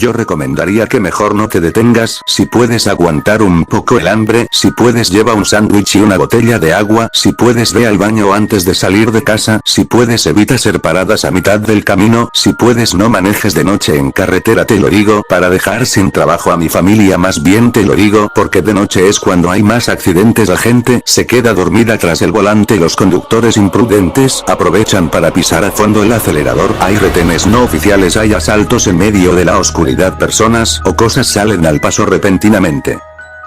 Yo recomendaría que mejor no te detengas, si puedes aguantar un poco el hambre, si puedes lleva un sándwich y una botella de agua, si puedes ve al baño antes de salir de casa, si puedes evita ser paradas a mitad del camino, si puedes no manejes de noche en carretera, te lo digo para dejar sin trabajo a mi familia, más bien te lo digo porque de noche es cuando hay más accidentes, la gente se queda dormida tras el volante, los conductores imprudentes aprovechan para pisar a fondo el acelerador, hay retenes no oficiales, hay asaltos en medio de la oscuridad, personas o cosas salen al paso repentinamente.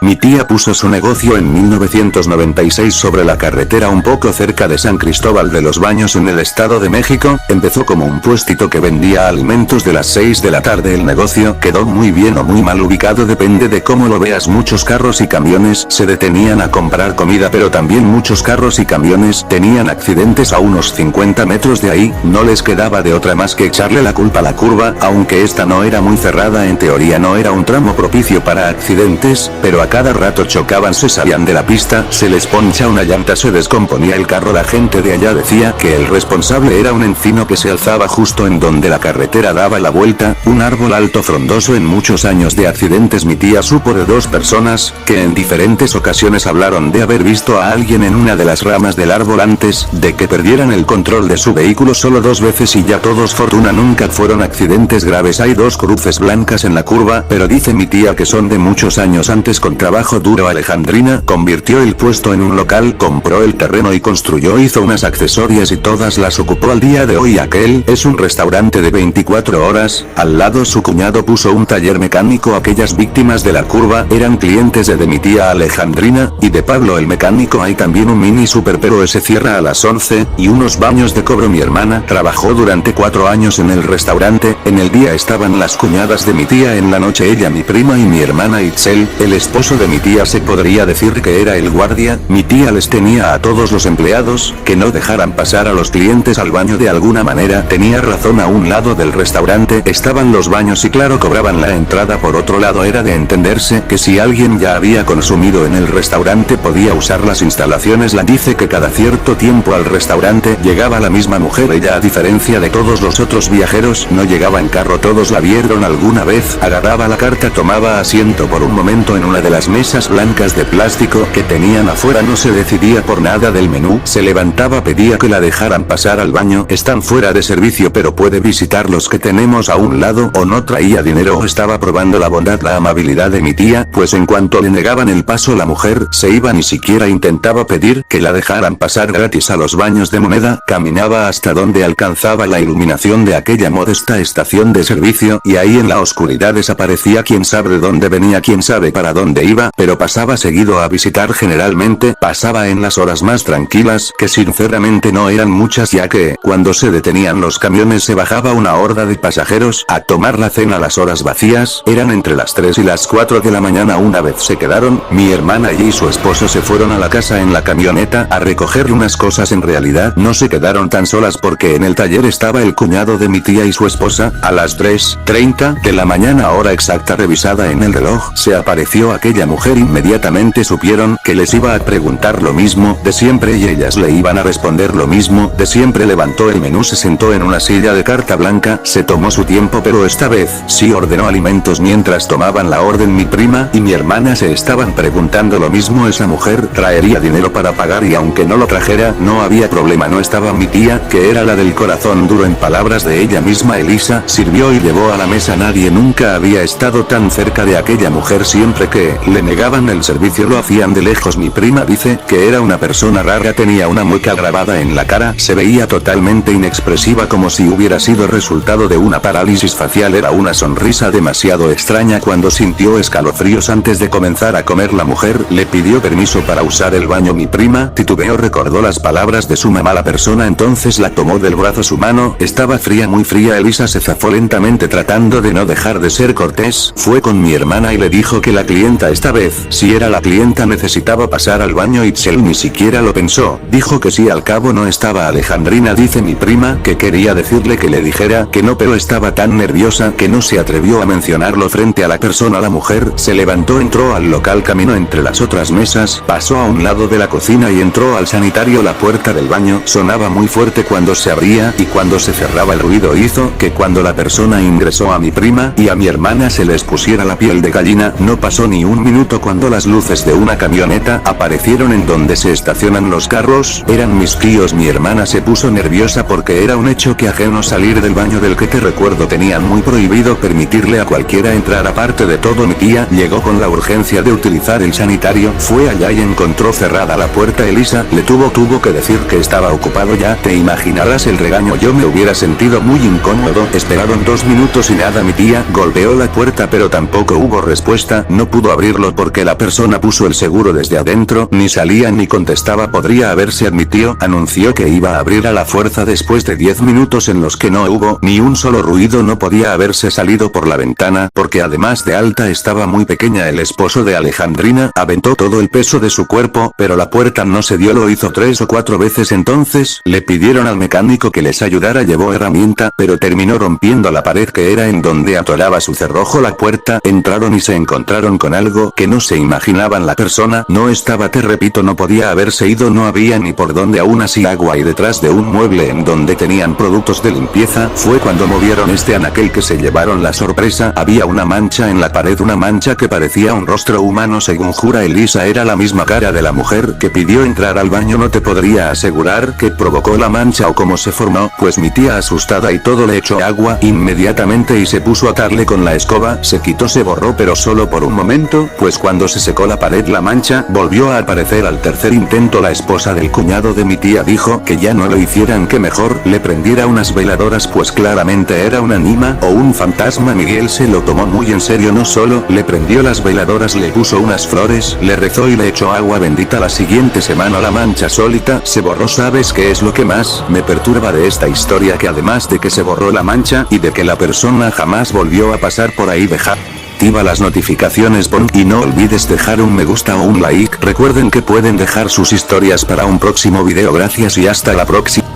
Mi tía puso su negocio en 1996 sobre la carretera un poco cerca de San Cristóbal de los Baños en el Estado de México, empezó como un puestito que vendía alimentos de las 6 de la tarde, el negocio quedó muy bien o muy mal ubicado, depende de cómo lo veas, muchos carros y camiones se detenían a comprar comida, pero también muchos carros y camiones tenían accidentes a unos 50 metros de ahí, no les quedaba de otra más que echarle la culpa a la curva, aunque esta no era muy cerrada, en teoría no era un tramo propicio para accidentes, pero cada rato chocaban, se salían de la pista, se les poncha una llanta, se descomponía el carro, la gente de allá decía que el responsable era un encino que se alzaba justo en donde la carretera daba la vuelta, un árbol alto frondoso. En muchos años de accidentes mi tía supo de dos personas, que en diferentes ocasiones hablaron de haber visto a alguien en una de las ramas del árbol antes de que perdieran el control de su vehículo, solo 2 veces y ya todos fortuna nunca fueron accidentes graves, hay 2 cruces blancas en la curva, pero dice mi tía que son de muchos años antes, con trabajo duro. Alejandrina convirtió el puesto en un local, compró el terreno y construyó, hizo unas accesorias y todas las ocupó. Al día de hoy aquel es un restaurante de 24 horas, al lado su cuñado puso un taller mecánico, aquellas víctimas de la curva eran clientes de mi tía Alejandrina, y de Pablo el mecánico. Hay también un mini super pero ese cierra a las 11, y unos baños de cobro. Mi hermana trabajó durante 4 años en el restaurante, en el día estaban las cuñadas de mi tía, en la noche ella, mi prima y mi hermana Itzel, el esposo de mi tía se podría decir que era el guardia. Mi tía les tenía a todos los empleados que no dejaran pasar a los clientes al baño de alguna manera. Tenía razón, a un lado del restaurante estaban los baños y claro cobraban la entrada, por otro lado era de entenderse que si alguien ya había consumido en el restaurante podía usar las instalaciones. La dice que cada cierto tiempo al restaurante llegaba la misma mujer, ella a diferencia de todos los otros viajeros no llegaba en carro, todos la vieron alguna vez, agarraba la carta, tomaba asiento por un momento en una de las mesas blancas de plástico que tenían afuera, no se decidía por nada del menú, se levantaba, pedía que la dejaran pasar al baño, están fuera de servicio pero puede visitar los que tenemos a un lado, o no traía dinero o estaba probando la bondad, la amabilidad de mi tía, pues en cuanto le negaban el paso la mujer se iba, ni siquiera intentaba pedir que la dejaran pasar gratis a los baños de moneda, caminaba hasta donde alcanzaba la iluminación de aquella modesta estación de servicio y ahí en la oscuridad desaparecía, quién sabe de dónde venía, quién sabe para dónde iba, pero pasaba seguido a visitar, generalmente pasaba en las horas más tranquilas, que sinceramente no eran muchas, ya que cuando se detenían los camiones se bajaba una horda de pasajeros a tomar la cena. Las horas vacías eran entre las 3 y las 4 de la mañana. Una vez se quedaron, mi hermana y su esposo se fueron a la casa en la camioneta a recoger unas cosas, en realidad no se quedaron tan solas porque en el taller estaba el cuñado de mi tía y su esposa. A las 3:30 de la mañana, hora exacta revisada en el reloj, se apareció aquella mujer. Inmediatamente supieron que les iba a preguntar lo mismo de siempre y ellas le iban a responder lo mismo de siempre. Levantó el menú, se sentó en una silla de carta blanca, se tomó su tiempo pero esta vez sí ordenó alimentos. Mientras tomaban la orden mi prima y mi hermana se estaban preguntando lo mismo, esa mujer traería dinero para pagar, y aunque no lo trajera no había problema. No estaba mi tía, que era la del corazón duro, en palabras de ella misma Elisa, sirvió y llevó a la mesa. Nadie nunca había estado tan cerca de aquella mujer, siempre que le negaban el servicio lo hacían de lejos. Mi prima dice que era una persona rara, tenía una mueca grabada en la cara, se veía totalmente inexpresiva como si hubiera sido resultado de una parálisis facial, era una sonrisa demasiado extraña. Cuando sintió escalofríos antes de comenzar a comer, la mujer le pidió permiso para usar el baño. Mi prima titubeó, recordó las palabras de su mamá, la persona entonces la tomó del brazo, su mano estaba fría, muy fría. Elisa se zafó lentamente tratando de no dejar de ser cortés, fue con mi hermana y le dijo que la clienta esta vez, si era la clienta necesitaba pasar al baño y Itzel ni siquiera lo pensó, dijo que sí, al cabo no estaba Alejandrina, dice mi prima, que quería decirle que le dijera que no, pero estaba tan nerviosa que no se atrevió a mencionarlo frente a la persona. La mujer se levantó, entró al local, caminó entre las otras mesas, pasó a un lado de la cocina y entró al sanitario. La puerta del baño sonaba muy fuerte cuando se abría y cuando se cerraba. El ruido hizo que cuando la persona ingresó a mi prima y a mi hermana se les pusiera la piel de gallina. No pasó ni un minuto cuando las luces de una camioneta aparecieron en donde se estacionan los carros. Eran mis tíos. Mi hermana se puso nerviosa porque era un hecho que ajeno salir del baño del que te recuerdo tenían muy prohibido permitirle a cualquiera entrar. Aparte de todo, mi tía llegó con la urgencia de utilizar el sanitario, fue allá y encontró cerrada la puerta. Elisa le tuvo que decir que estaba ocupado. Ya te imaginarás el regaño. Yo me hubiera sentido muy incómodo. Esperaron 2 minutos y nada. Mi tía golpeó la puerta pero tampoco hubo respuesta. No pudo abrirlo porque la persona puso el seguro desde adentro. Ni salía ni contestaba. Podría haberse admitido. Anunció que iba a abrir a la fuerza. Después de 10 minutos en los que no hubo ni un solo ruido, no podía haberse salido por la ventana porque además de alta estaba muy pequeña. El esposo de Alejandrina aventó todo el peso de su cuerpo, pero la puerta no se dio. Lo hizo 3 o 4 veces. Entonces le pidieron al mecánico que les ayudara. Llevó herramienta, pero terminó rompiendo la pared que era en donde atoraba su cerrojo la puerta. Entraron y se encontraron con algo que no se imaginaban. La persona no estaba, te repito, no podía haberse ido. No había ni por dónde. Aún así agua y detrás de un mueble en donde tenían productos de limpieza. Fue cuando movieron este anaquel que se llevaron la sorpresa. Había una mancha en la pared, una mancha que parecía un rostro humano. Según jura Elisa, era la misma cara de la mujer que pidió entrar al baño. No te podría asegurar qué provocó la mancha o cómo se formó, pues mi tía, asustada y todo, le echó agua inmediatamente y se puso a atarle con la escoba. Se quitó, se borró, pero solo por un momento, pues cuando se secó la pared la mancha volvió a aparecer al tercer intento. La esposa del cuñado de mi tía dijo que ya no lo hicieran, que mejor le prendiera unas veladoras, pues claramente era un anima o un fantasma. Miguel se lo tomó muy en serio. No solo le prendió las veladoras, le puso unas flores, le rezó y le echó agua bendita. La siguiente semana la mancha solita se borró. ¿Sabes qué es lo que más me perturba de esta historia? Que además de que se borró la mancha y de que la persona jamás volvió a pasar por ahí, deja activa las notificaciones, y no olvides dejar un me gusta o un like. Recuerden que pueden dejar sus historias para un próximo video. Gracias y hasta la próxima.